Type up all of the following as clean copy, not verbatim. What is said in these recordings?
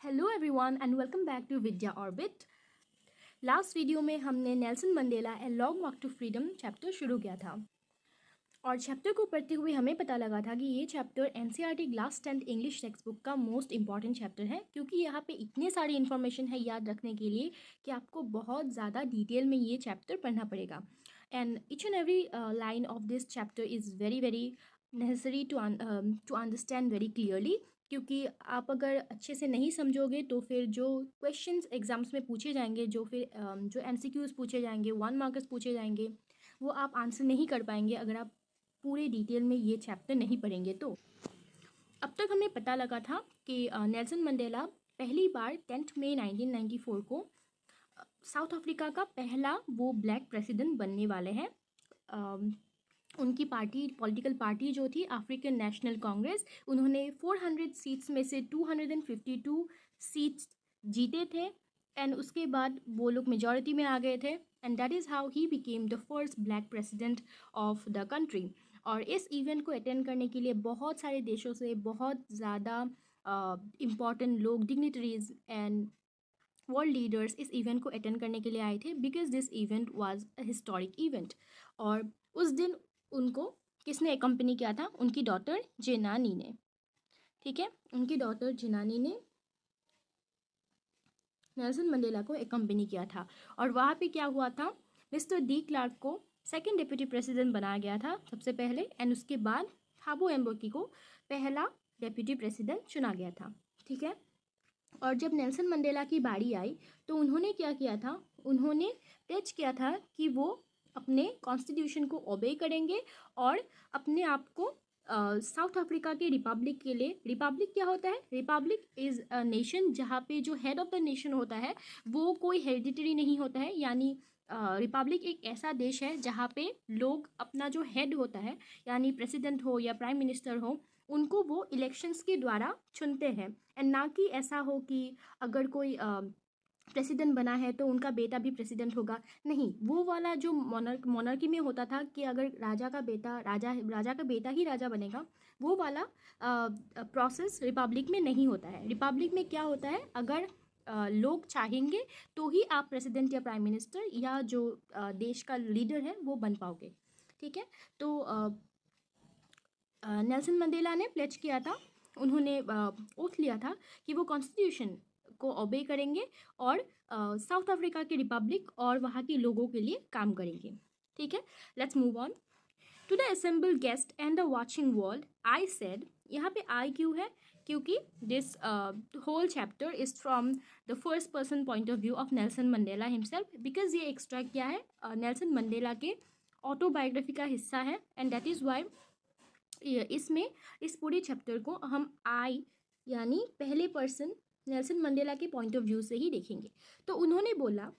Hello everyone and welcome back to Vidya orbit. Last video में हमने Nelson Mandela a long walk to freedom chapter शुरू किया था और चैप्टर को पढ़ते हुए हमें पता लगा था कि ये chapter NCERT class 10th English text book का मोस्ट इंपॉर्टेंट चैप्टर है, क्योंकि यहाँ पे इतने सारी इन्फॉर्मेशन है याद रखने के लिए कि आपको बहुत ज़्यादा डिटेल में ये चैप्टर पढ़ना पड़ेगा। And each and every line of this chapter is very very necessary to understand very clearly, क्योंकि आप अगर अच्छे से नहीं समझोगे तो फिर जो क्वेश्चंस एग्जाम्स में पूछे जाएंगे, जो फिर जो एमसीक्यूज पूछे जाएंगे, 1 मार्कर्स पूछे जाएंगे, वो आप आंसर नहीं कर पाएंगे अगर आप पूरे डिटेल में ये चैप्टर नहीं पढ़ेंगे। तो अब तक हमें पता लगा था कि नेल्सन मंडेला पहली बार 10 मई 1994 को साउथ अफ्रीका का पहला वो ब्लैक प्रेसिडेंट बनने वाले हैं। उनकी पार्टी, पॉलिटिकल पार्टी जो थी अफ्रीकन नेशनल कांग्रेस, उन्होंने 400 सीट्स में से 252 सीट्स जीते थे एंड उसके बाद वो लोग मेजॉरिटी में आ गए थे and that is how he became the first black president of the country. और इस इवेंट को अटेंड करने के लिए बहुत सारे देशों से बहुत ज़्यादा इम्पॉर्टेंट लोग, डिग्निटरीज एंड वर्ल्ड लीडर्स इस इवेंट को अटेंड करने के लिए आए थे, because this event was a historic event. और उस दिन उनको किसने अकम्पनी किया था? उनकी डॉटर जेनानी ने। ठीक है, उनकी डॉटर जेनानी ने नेल्सन मंडेला को अकम्पनी किया था। और वहाँ पे क्या हुआ था, मिस्टर डी क्लार्क को सेकंड डिप्यूटी प्रेसिडेंट बनाया गया था सबसे पहले, एंड उसके बाद हाबो एम्बोकी को पहला डिप्यूटी प्रेसिडेंट चुना गया था। ठीक है, और जब नेल्सन मंडेला की बारी आई तो उन्होंने क्या किया था, उन्होंने प्लेज किया था कि वो अपने कॉन्स्टिट्यूशन को ओबे करेंगे और अपने आप को साउथ अफ्रीका के रिपब्लिक के लिए, रिपब्लिक क्या होता है? रिपब्लिक इज़ अ नेशन जहाँ पे जो हेड ऑफ द नेशन होता है वो कोई हेरिडिटरी नहीं होता है, यानी रिपब्लिक एक ऐसा देश है जहाँ पे लोग अपना जो हेड होता है, यानी प्रेसिडेंट हो या प्राइम मिनिस्टर हो, उनको वो इलेक्शंस के द्वारा चुनते हैं। एंड ना कि ऐसा हो कि अगर कोई प्रेसिडेंट बना है तो उनका बेटा भी प्रेसिडेंट होगा, नहीं। वो वाला जो मोनार्की में होता था कि अगर राजा का बेटा राजा का बेटा ही राजा बनेगा, वो वाला प्रोसेस रिपब्लिक में नहीं होता है। रिपब्लिक में क्या होता है, अगर लोग चाहेंगे तो ही आप प्रेसिडेंट या प्राइम मिनिस्टर या जो देश का लीडर है वो बन पाओगे। ठीक है, तो नेल्सन मंडेला ने प्लेज किया था, उन्होंने ओथ लिया था कि वो कॉन्स्टिट्यूशन को ओबे करेंगे और साउथ अफ्रीका की रिपब्लिक और वहाँ के लोगों के लिए काम करेंगे। ठीक है, let's move on to the assembled guest and the watching world. I said, यहाँ पे आई क्यों है? क्योंकि this whole chapter is from the first person point of view of Nelson Mandela himself, because ये एक्स्ट्रा क्या है, Nelson Mandela के autobiography का हिस्सा है एंड दैट इज़ वाई इसमें इस पूरे चैप्टर को हम आई यानी पहले पर्सन नेल्सन मंडेला के पॉइंट ऑफ व्यू से ही देखेंगे। तो उन्होंने बोला,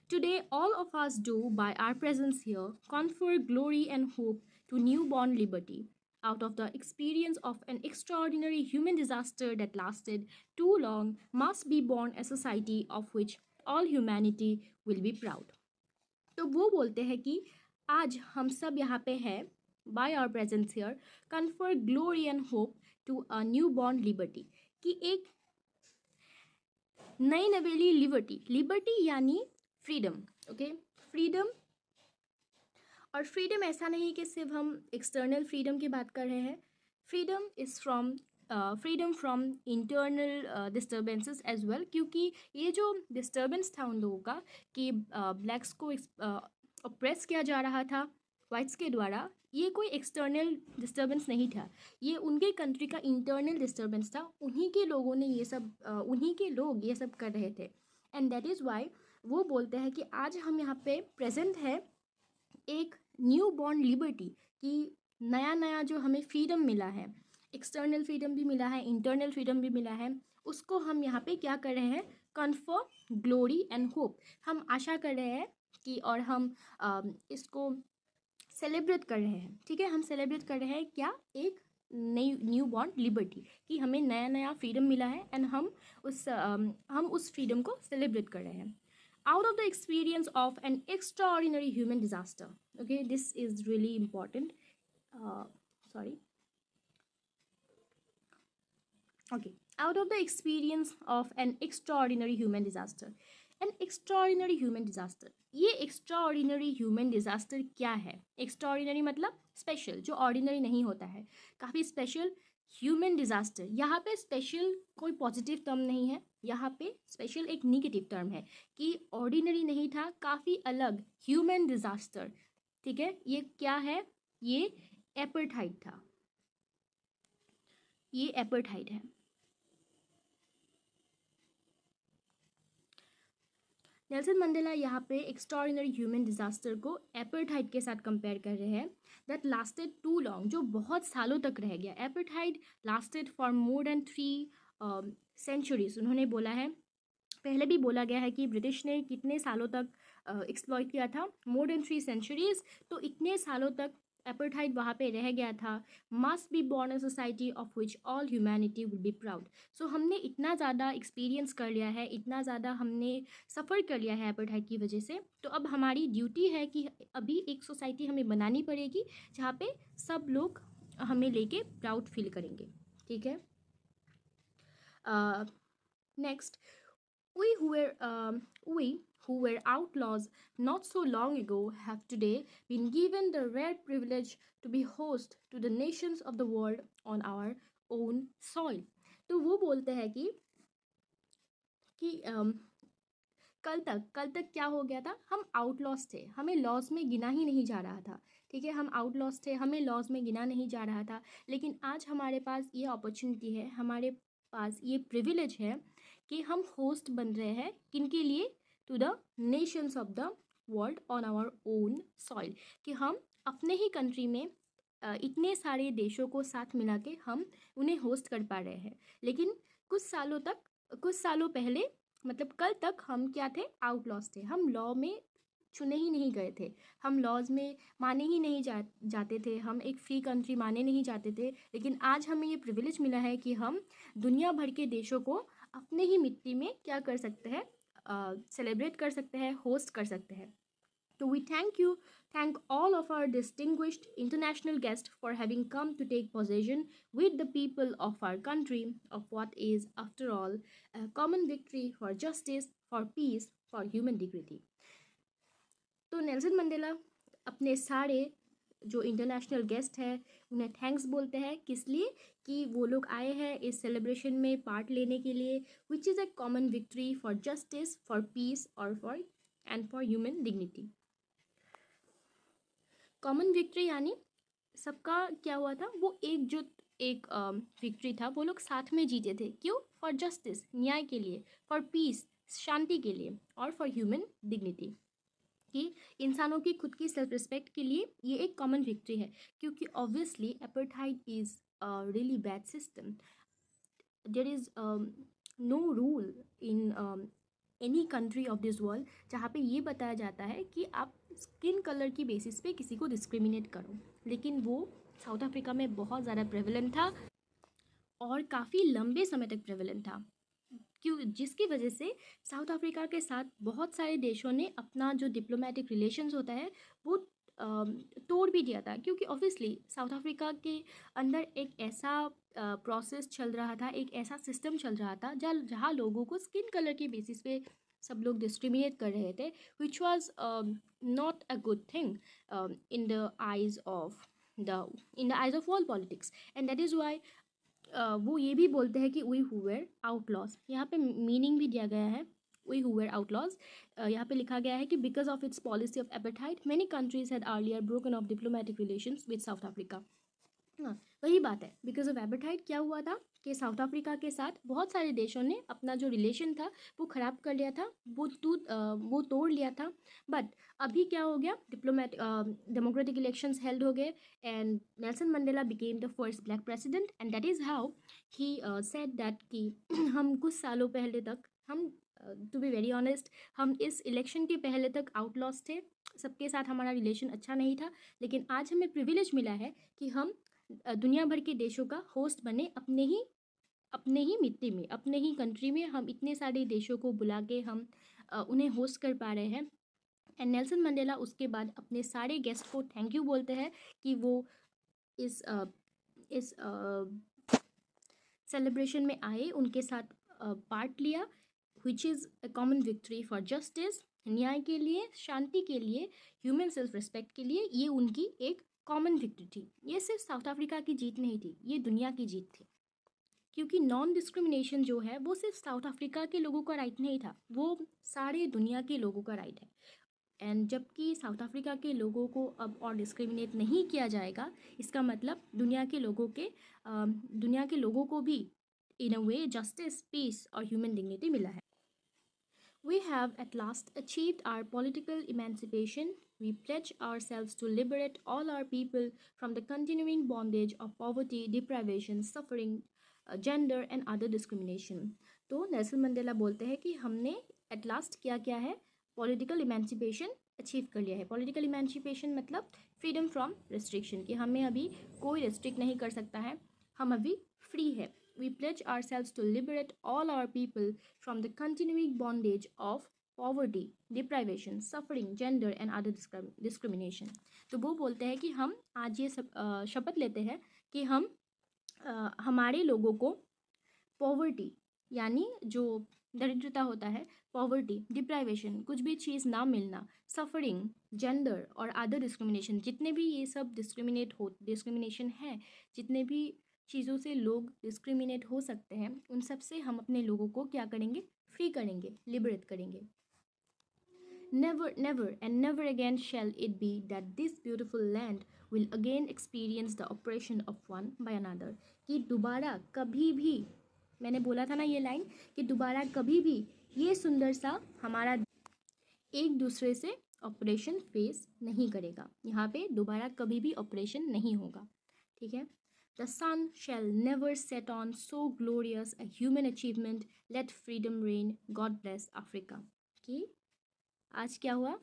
today all of us do by our presence here confer glory and hope to newborn liberty out of the experience of an extraordinary human disaster that lasted too long must be born a society of which all humanity will be proud। तो वो बोलते हैं कि आज हम सब यहाँ पे हैं, by our presence here confer glory and hope to a newborn liberty, कि एक नई नवेली लिबर्टी, लिबर्टी यानी फ्रीडम। Okay, freedom. और फ्रीडम ऐसा नहीं कि सिर्फ हम एक्सटर्नल फ्रीडम की बात कर रहे हैं, freedom is from freedom from internal disturbances as well, क्योंकि ये जो डिस्टर्बेंस था उन लोगों का कि ब्लैक्स को ऑप्रेस किया जा रहा था वाइट्स के द्वारा, ये कोई एक्सटर्नल डिस्टर्बेंस नहीं था, ये उनके कंट्री का इंटरनल डिस्टर्बेंस था। उन्हीं के लोगों ने ये सब उन्हीं के लोग ये सब कर रहे थे एंड दैट इज़ वाई वो बोलते हैं कि आज हम यहाँ पे प्रेजेंट है एक न्यू बॉर्न लिबर्टी, कि नया नया जो हमें फ्रीडम मिला है, एक्सटर्नल फ्रीडम भी मिला है, इंटरनल फ्रीडम भी मिला है, उसको हम यहाँ पे क्या कर रहे हैं, कन्फर ग्लोरी एंड होप, हम आशा कर रहे हैं कि, और हम इसको सेलिब्रेट कर रहे हैं। ठीक है, हम सेलिब्रेट कर रहे हैं क्या, एक नई न्यू बॉर्न लिबर्टी, कि हमें नया नया फ्रीडम मिला है एंड हम उस फ्रीडम को सेलिब्रेट कर रहे हैं। Out of the experience of an extraordinary human disaster. Okay, this is really important. Sorry. Okay, out of the experience of an extraordinary human disaster. An extraordinary human disaster. ये extraordinary human disaster क्या है? Extraordinary मतलब special, जो ordinary नहीं होता है, काफ़ी special human disaster. यहाँ पे special कोई positive term नहीं है, यहाँ पे special एक negative term है कि ordinary नहीं था, काफ़ी अलग human disaster. ठीक है, ये क्या है? ये एपर्टाइड था, ये एपर्टाइड है. नेल्सन मंडेला यहाँ पे एक्स्ट्रॉर्डिनरी ह्यूमन डिजास्टर को एपर्टाइड के साथ कंपेयर कर रहे हैं दैट लास्टेड टू लॉन्ग, जो बहुत सालों तक रह गया. Apartheid lasted for more than 3 centuries. उन्होंने बोला है, पहले भी बोला गया है कि ब्रिटिश ने कितने सालों तक एक्सप्लॉइट किया था, मोर देन 3 सेंचुरीज. तो इतने सालों तक एपर्टाइड वहाँ पे रह गया था. Must be born a society of which all humanity will be proud. So हमने इतना ज़्यादा एक्सपीरियंस कर लिया है, इतना ज़्यादा हमने सफ़र कर लिया है एपर्टाइड की वजह से. तो अब हमारी ड्यूटी है कि अभी एक सोसाइटी हमें बनानी पड़ेगी जहाँ पे सब लोग हमें लेके प्राउड फील करेंगे. ठीक है. Next, We who were outlaws not so long ago have today been given the rare privilege to be host to the nations of the world on our own soil. तो वो बोलते हैं कि कल तक क्या हो गया था, हम आउटलॉस थे, हमें लॉज में गिना ही नहीं जा रहा था. ठीक है, हम आउटलॉस थे, हमें लॉज में गिना नहीं जा रहा था. लेकिन आज हमारे पास ये अपॉर्चुनिटी है, हमारे पास ये प्रिविलेज है कि हम होस्ट बन रहे हैं किनके लिए, to the nations of the world on our own soil. कि हम अपने ही कंट्री में इतने सारे देशों को साथ मिला के हम उन्हें होस्ट कर पा रहे हैं. लेकिन कुछ सालों पहले, मतलब कल तक हम क्या थे, आउटलॉस थे. हम लॉ में चुने ही नहीं गए थे, हम लॉज में माने ही नहीं जाते थे, हम एक फ्री कंट्री माने नहीं जाते थे. लेकिन आज हमें ये प्रिविलेज मिला है कि हम दुनिया भर के देशों को अपने ही मिट्टी में क्या कर सकते हैं, सेलिब्रेट कर सकते हैं, होस्ट कर सकते हैं. So we thank all of our distinguished international guests for having come to take possession with the people of our country of what is, after all, a common victory for justice, for peace, for human dignity. तो Nelson Mandela अपने सारे जो international guest हैं उन्हें thanks बोलते हैं, किस लिए, कि वो लोग आए हैं इस सेलिब्रेशन में पार्ट लेने के लिए, which is a common victory for justice, for peace और for human dignity. Common victory यानी सबका क्या हुआ था, वो एकजुट एक विक्ट्री था, वो लोग साथ में जीते थे. क्यों? फॉर जस्टिस, न्याय के लिए, फॉर पीस, शांति के लिए, और फॉर ह्यूमन डिग्निटी, कि इंसानों की खुद की सेल्फ रिस्पेक्ट के लिए ये एक कॉमन विक्ट्री है. क्योंकि obviously apartheid is really bad system. There is no rule in any country of this world जहाँ पे ये बताया जाता है कि आप स्किन कलर की बेसिस पे किसी को डिस्क्रिमिनेट करो. लेकिन वो साउथ अफ्रीका में बहुत ज़्यादा प्रेवलेंट था और काफ़ी लंबे समय तक प्रेवलेंट था. क्यों? जिसकी वजह से साउथ अफ्रीका के साथ बहुत सारे देशों ने अपना जो डिप्लोमेटिक रिलेशंस होता है वो तोड़ भी दिया था. क्योंकि ऑब्वियसली साउथ अफ्रीका के अंदर एक ऐसा प्रोसेस चल रहा था, एक ऐसा सिस्टम चल रहा था जहाँ लोगों को स्किन कलर के बेसिस पे सब लोग डिस्क्रिमिनेट कर रहे थे, which was not a good thing in the eyes of world politics. And that is why वो ये भी बोलते हैं कि वी हु वेर आउटलॉज. यहाँ पे मीनिंग भी दिया गया है, वी हु वेर आउटलॉज. यहाँ पे लिखा गया है कि because of its policy of appetite many countries had earlier broken of diplomatic relations with south Africa. हाँ, वही बात है, बिकॉज ऑफ एपेटाइट क्या हुआ था कि साउथ अफ्रीका के साथ बहुत सारे देशों ने अपना जो रिलेशन था वो ख़राब कर लिया था, वो तोड़ लिया था. बट अभी क्या हो गया, डेमोक्रेटिक इलेक्शंस हेल्ड हो गए and Nelson Mandela became the first black president. And that is how he said that कि हम कुछ सालों पहले तक, हम टू बी वेरी ऑनेस्ट, हम इस इलेक्शन के पहले तक आउटलॉस थे, सबके साथ हमारा रिलेशन अच्छा नहीं था. लेकिन आज हमें प्रिविलेज मिला है कि हम दुनिया भर के देशों का होस्ट बने, अपने ही मिट्टी में, अपने ही कंट्री में हम इतने सारे देशों को बुला के हम उन्हें होस्ट कर पा रहे हैं. एंड नेल्सन मंडेला उसके बाद अपने सारे गेस्ट को थैंक यू बोलते हैं कि वो इस सेलिब्रेशन में आए, उनके साथ पार्ट लिया, विच is a common victory for justice, न्याय के लिए, शांति के लिए, ह्यूमन सेल्फ रिस्पेक्ट के लिए। ये उनकी एक कॉमन विक्ट्री थी। ये सिर्फ साउथ अफ्रीका की जीत नहीं थी, ये दुनिया की जीत थी, क्योंकि नॉन डिस्क्रिमिनेशन जो है वो सिर्फ साउथ अफ्रीका के लोगों का राइट नहीं था, वो सारे दुनिया के लोगों का राइट है। एंड जबकि साउथ अफ्रीका के लोगों को अब और डिस्क्रिमिनेट नहीं किया जाएगा, इसका मतलब दुनिया के लोगों को भी इन अ वे जस्टिस, पीस और ह्यूमन डिग्निटी मिला है। We have at last achieved our political emancipation. We pledge ourselves to liberate all our people from the continuing bondage of poverty, deprivation, suffering, gender and other discrimination. तो Nelson Mandela बोलते हैं कि हमने at last क्या है, political emancipation achieve कर लिया है। पॉलिटिकल इमेंसिपेशन मतलब फ्रीडम फ्रॉम रिस्ट्रिक्शन, कि हमें अभी कोई रिस्ट्रिक्ट नहीं कर सकता है, हम अभी फ्री है। We pledge ourselves to liberate all our people from the continuing bondage of poverty, deprivation, suffering, gender and other discrimination. तो वो बोलते हैं कि हम आज ये शपथ लेते हैं कि हम हमारे लोगों को पॉवर्टी यानी जो दरिद्रता होता है, पॉवर्टी, डिप्राइवेशन, कुछ भी चीज़ ना मिलना, सफरिंग, जेंडर और अदर डिस्क्रिमिनेशन, जितने भी ये सब डिस्क्रिमिनेशन है, जितने भी चीज़ों से लोग डिस्क्रिमिनेट हो सकते हैं, उन सब से हम अपने लोगों को क्या करेंगे, फ्री करेंगे, लिबरेट करेंगे। Never, never and never again shall it be that this beautiful land will again experience the oppression of one by another. कि दोबारा कभी भी, मैंने बोला था ना ये लाइन, कि दोबारा कभी भी ये सुंदर सा हमारा एक दूसरे से ऑपरेशन फेस नहीं करेगा। यहाँ पे दोबारा कभी भी ऑपरेशन नहीं होगा, ठीक है। The sun shall never set on so glorious a human achievement. Let freedom reign. God bless Africa. कि आज क्या हुआ,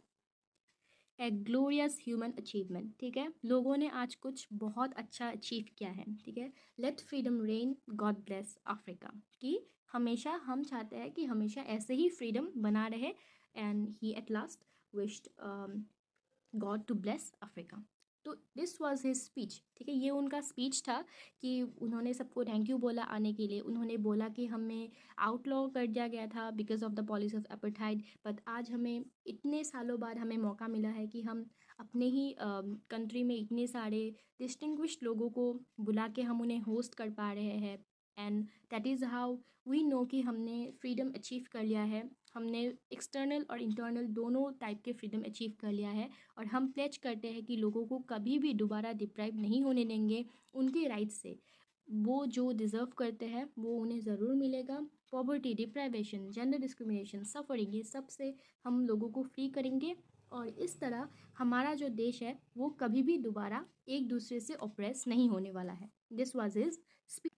ए ग्लोरियस ह्यूमन अचीवमेंट, ठीक है, लोगों ने आज कुछ बहुत अच्छा अचीव किया है, ठीक है। Let freedom reign, God bless Africa, कि हमेशा हम चाहते हैं कि हमेशा ऐसे ही फ्रीडम बना रहे। And he at last wished God to bless Africa. तो दिस वाज हिज स्पीच, ठीक है, ये उनका स्पीच था कि उन्होंने सबको थैंक यू बोला आने के लिए। उन्होंने बोला कि हमें आउटलॉ कर दिया गया था because of the policy of apartheid, but आज हमें इतने सालों बाद हमें मौका मिला है कि हम अपने ही कंट्री में इतने सारे डिस्टिंग्विश्ड लोगों को बुला के हम उन्हें होस्ट कर पा रहे हैं। And that is how we know कि हमने फ्रीडम अचीव कर लिया है, हमने एक्सटर्नल और इंटरनल दोनों टाइप के फ्रीडम अचीव कर लिया है। और हम प्लेज करते हैं कि लोगों को कभी भी दोबारा डिप्राइव नहीं होने देंगे उनके राइट्स से। वो जो डिज़र्व करते हैं वो उन्हें ज़रूर मिलेगा। Poverty, deprivation, gender discrimination, suffering, ये सब से हम लोगों को फ्री करेंगे। और इस तरह हमारा जो देश है वो कभी भी दोबारा एक दूसरे से ऑप्रेस नहीं होने वाला है। This was his speech.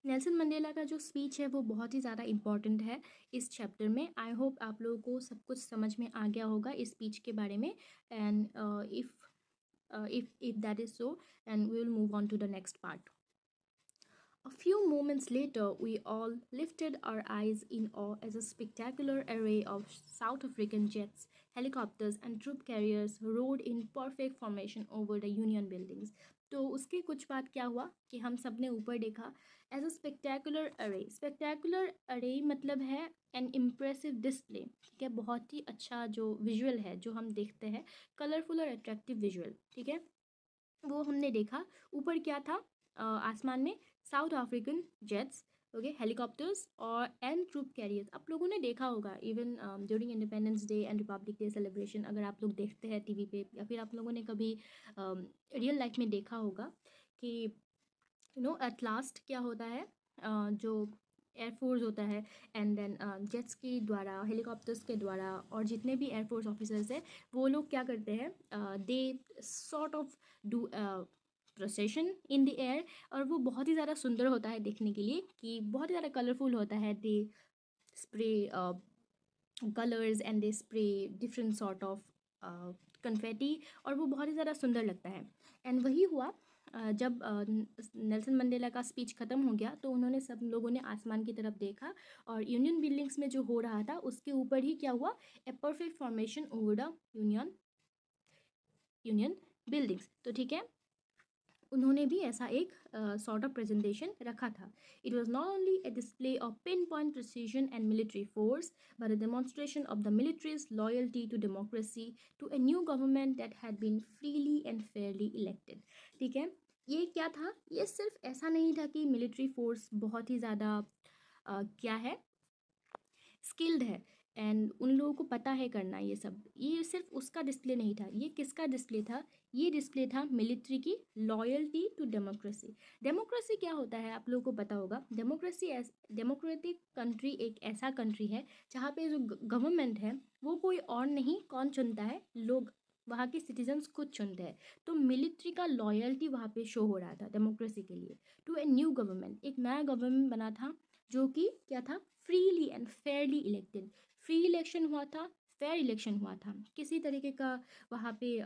Nelson Mandela का जो स्पीच है वो बहुत ही ज़्यादा इम्पॉर्टेंट है इस चैप्टर में। आई होप आप लोगों को सब कुछ समझ में आ गया होगा इस स्पीच के बारे में। And if that is so, and we will move on to the next part. A few moments later, we all lifted our eyes in awe as a spectacular array of South African jets, helicopters, and troop carriers rode in perfect formation over the Union buildings. तो उसके कुछ बाद क्या हुआ कि हम सब ने ऊपर देखा एज अ स्पेक्टैकुलर अरे। स्पेक्टैकुलर अरे मतलब है एन इम्प्रेसिव डिस्प्ले, ठीक है, बहुत ही अच्छा जो विजुअल है जो हम देखते हैं, कलरफुल और अट्रैक्टिव विजुअल, ठीक है, वो हमने देखा। ऊपर क्या था, आसमान में south African jets, okay, helicopters और एंड ट्रूप कैरियर्स। आप लोगों ने देखा होगा even during independence day and Republic day celebration, अगर आप लोग देखते हैं टीवी पे या फिर आप लोगों ने कभी रियल लाइफ में देखा होगा कि एट लास्ट क्या होता है, जो एयरफोर्स होता है एंड देन जेट्स के द्वारा, हेलीकॉप्टर्स के द्वारा और जितने भी एयरफोर्स ऑफिसर्स हैं वो लोग क्या करते हैं, they sort of do procession in the air. और वो बहुत ही ज़्यादा सुंदर होता है देखने के लिए, कि बहुत ही ज़्यादा कलरफुल होता है। They spray colours and they spray different sort of confetti, और वो बहुत ही ज़्यादा सुंदर लगता है। एंड वही हुआ जब नेल्सन मंडेला का स्पीच ख़त्म हो गया तो उन्होंने सब लोगों ने आसमान की तरफ देखा और यूनियन बिल्डिंग्स में जो हो रहा था उसके ऊपर ही क्या हुआ, a perfect formation over the union buildings. तो ठीक है, उन्होंने भी ऐसा एक सॉर्ट ऑफ प्रेजेंटेशन रखा था. It was not only a display of pinpoint precision and military force but a demonstration of the military's loyalty to democracy to a new government that had been freely and fairly elected. ठीक है, ये क्या था, ये सिर्फ ऐसा नहीं था कि मिलिट्री फोर्स बहुत ही ज़्यादा क्या है, स्किल्ड है एंड उन लोगों को पता है करना ये सब. ये सिर्फ उसका डिस्प्ले नहीं था. ये किसका डिस्प्ले था? ये डिस्प्ले था मिलिट्री की लॉयल्टी टू डेमोक्रेसी. डेमोक्रेसी क्या होता है आप लोगों को पता होगा. डेमोक्रेटिक कंट्री एक ऐसा कंट्री है जहाँ पे जो गवर्नमेंट है वो कोई और नहीं, कौन चुनता है? लोग, वहाँ के सिटीजन्स खुद चुनते हैं. तो मिलिट्री का लॉयल्टी वहाँ पे शो हो रहा था डेमोक्रेसी के लिए. टू ए न्यू गवर्नमेंट, एक नया गवर्नमेंट बना था जो कि क्या था, freely and fairly elected. Free election हुआ था, फेयर इलेक्शन हुआ था, किसी तरीके का वहाँ पे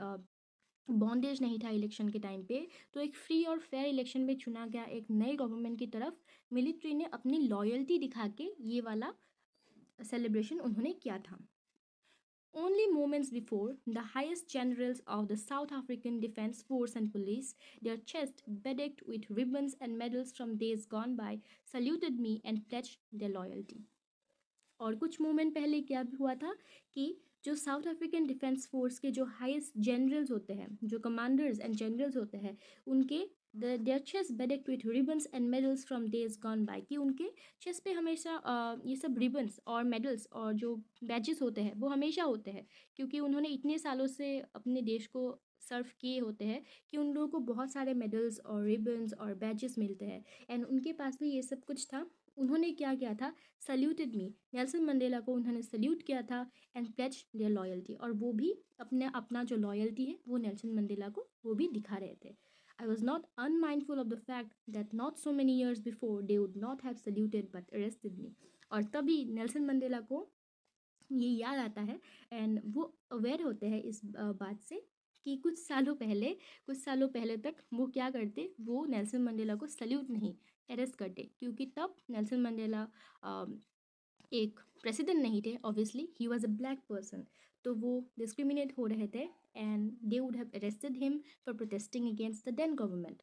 बॉन्डेज नहीं था इलेक्शन के टाइम पे. तो एक फ्री और फेयर इलेक्शन में चुना गया एक नए गवर्नमेंट की तरफ मिलिट्री ने अपनी लॉयल्टी दिखा के ये वाला सेलिब्रेशन उन्होंने किया था. Only moments before, the highest generals of the South African Defence Force and Police, their chests bedecked with ribbons and medals from days gone by, saluted me and pledged their loyalty. और कुछ moment पहले क्या हुआ था कि जो south African defence force के जो हाईएस्ट जनरल्स होते हैं, जो कमांडर्स एंड जनरल्स होते हैं, उनके their chest bedecked with ribbons and medals from days gone by, कि उनके चेस्ट पे हमेशा ये सब रिबन्स और मेडल्स और जो बैजेस होते हैं वो हमेशा होते हैं, क्योंकि उन्होंने इतने सालों से अपने देश को सर्व किए होते हैं कि उन लोगों को बहुत सारे मेडल्स और रिबन्स और बैजेस मिलते हैं. एंड उनके पास भी ये सब कुछ था. उन्होंने क्या किया था, सल्यूटेड मी, नेल्सन मंडेला को उन्होंने सल्यूट किया था एंड प्लेज देयर लॉयल्टी, और वो भी अपना जो लॉयल्टी है वो नेल्सन मंडेला को वो भी दिखा रहे थे. I was not unmindful of the fact that not so many years before they would not have saluted but arrested me. और तभी नेल्सन मंडेला को ये याद आता है एंड वो अवेयर होते हैं इस बात से कि कुछ सालों पहले तक वो क्या करते, वो नेल्सन मंडेला को सल्यूट नहीं, अरेस्ट करते, क्योंकि तब नेल्सन मंडेला एक प्रेसिडेंट नहीं थे. Obviously he was a black person, तो वो डिस्क्रिमिनेट हो रहे थे and they would have arrested him for protesting against the then government.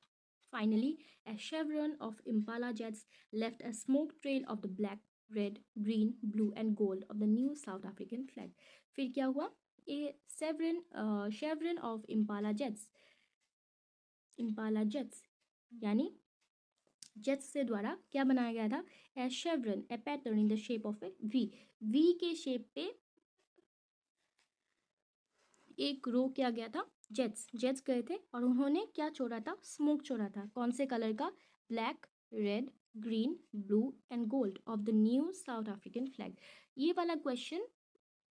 Finally, a chevron of Impala jets left a smoke trail of the black, red, green, blue and gold of the new South African flag. फिर क्या हुआ, a chevron of Impala jets यानी jets से द्वारा क्या बनाया गया था, a chevron, a pattern in the shape of a V के शेप पे एक रो किया गया था. जेट्स गए थे और उन्होंने क्या छोड़ा था, स्मोक छोड़ा था. कौन से कलर का, black, red, green, blue and gold of the new south African flag. ये वाला क्वेश्चन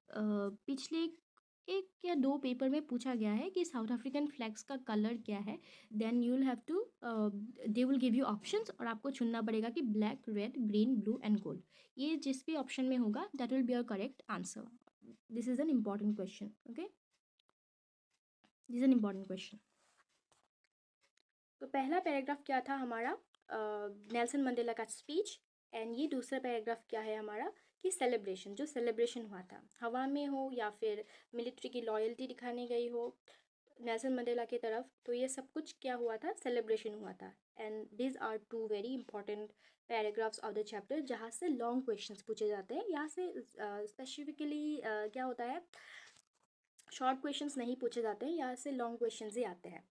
पिछले एक या दो पेपर में पूछा गया है कि साउथ अफ्रीकन फ्लैग्स का कलर क्या है. Then you will have to, they will give you options और आपको चुनना पड़ेगा कि black, red, green, blue and gold. ये जिस भी ऑप्शन में होगा that will be your correct answer. This is an important question. Okay, this is an important question. तो पहला पैराग्राफ क्या था हमारा, नेल्सन मंडेला का स्पीच. एंड ये दूसरा पैराग्राफ क्या है हमारा, कि सेलिब्रेशन, जो सेलिब्रेशन हुआ था हवा में हो या फिर मिलिट्री की लॉयल्टी दिखाने गई हो नेल्सन मंडेला की तरफ, तो ये सब कुछ क्या हुआ था, सेलिब्रेशन हुआ था. And this are two very important paragraphs of the chapter जहाँ से लॉन्ग क्वेश्चंस पूछे जाते हैं. यहाँ से स्पेसिफिकली क्या होता है, शॉर्ट क्वेश्चंस नहीं पूछे जाते हैं, यहाँ से लॉन्ग क्वेश्चंस ही आते हैं.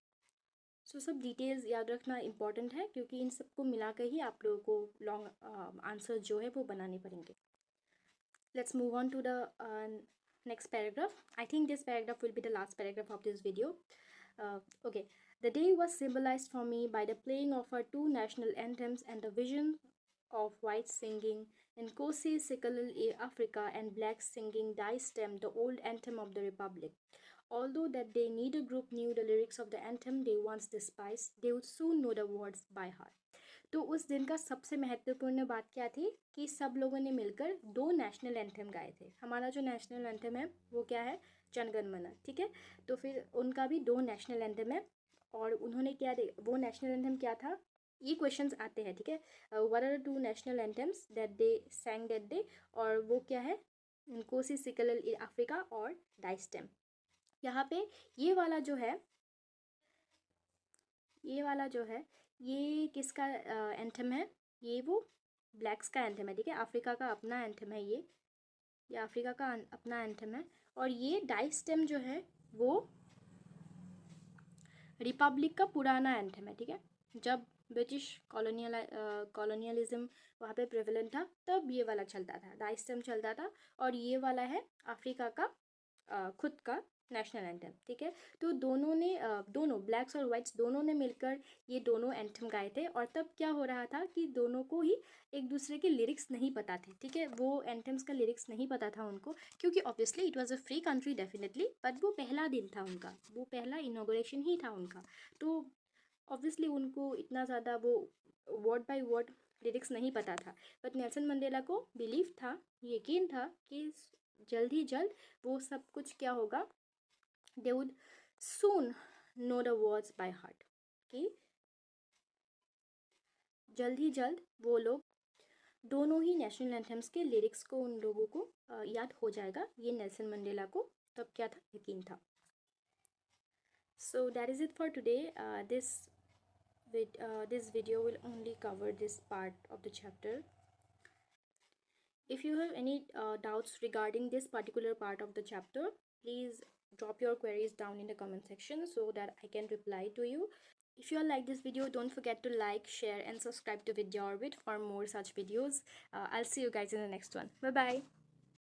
सो सब डिटेल्स याद रखना इम्पॉर्टेंट है, क्योंकि इन सबको मिला कर ही आप लोगों को लॉन्ग आंसर जो है वो बनाने पड़ेंगे. Let's move on to the next paragraph. I think this paragraph will be the last paragraph of this video. Okay. The day was symbolized for me by the playing of our two national anthems and the vision of whites singing Nkosi Sikelel Africa and blacks singing Die Stem, the old anthem of the Republic. Although that day neither group knew the lyrics of the anthem they once despised, they would soon know the words by heart. तो उस दिन का सबसे महत्वपूर्ण बात क्या थी कि सब लोगों ने मिलकर दो नेशनल एंथम गाए थे. हमारा जो नेशनल एंथम है वो क्या है, जनगण मन. ठीक है, तो फिर उनका भी दो नेशनल एंथम है. और उन्होंने क्या, वो नेशनल एंथम क्या था, ये क्वेश्चंस आते हैं. ठीक है, what are the two national anthems that they sang that day, और वो क्या है, नकोसी सिकेलेल अफ्रीका और डाई स्टेम. यहाँ पे ये वाला जो है, ये वाला जो है ये किसका एंथम है, ये वो ब्लैक्स का एंथम है, ठीक है। अफ्रीका का अपना एंथम है ये अफ्रीका का अपना एंथम है। और ये डाइस्टेम जो है वो रिपब्लिक का पुराना एंथम है, ठीक है। जब ब्रिटिश कॉलोनियलिज्म वहाँ पे प्रेवलेंट था तब ये वाला चलता था, डाइस्टेम चलता था। और ये वाला है अफ्रीका का खुद का नेशनल एंथम, ठीक है। तो दोनों ने दोनों ब्लैक्स और वाइट्स दोनों ने मिलकर ये दोनों एंथम गाए थे। और तब क्या हो रहा था कि दोनों को ही एक दूसरे के लिरिक्स नहीं पता थे, ठीक है। वो एंथम्स का लिरिक्स नहीं पता था उनको, क्योंकि obviously it was a free country definitely, but वो पहला दिन था उनका, वो पहला इनॉग्रेशन ही था उनका। तो ऑब्वियसली उनको इतना ज़्यादा वो वर्ड बाय वर्ड लिरिक्स नहीं पता था। बट नेल्सन मंडेला को बिलीव था, यकीन था कि जल्द ही जल्द वो सब कुछ क्या होगा, they would soon know the words by heart, कि जल्द ही जल्द वो लोग दोनों ही नेशनल एंथम्स के लिरिक्स को उन लोगों को याद हो जाएगा। ये नेल्सन मंडेला को तब क्या था, यकीन था। So that is it for today. This video will only cover this part of the chapter. If you have any doubts regarding this particular part of the chapter, please drop your queries down in the comment section so that I can reply to you. If you all like this video, don't forget to like, share and subscribe to Vidya Orbit for more such videos. I'll see you guys in the next one. Bye bye.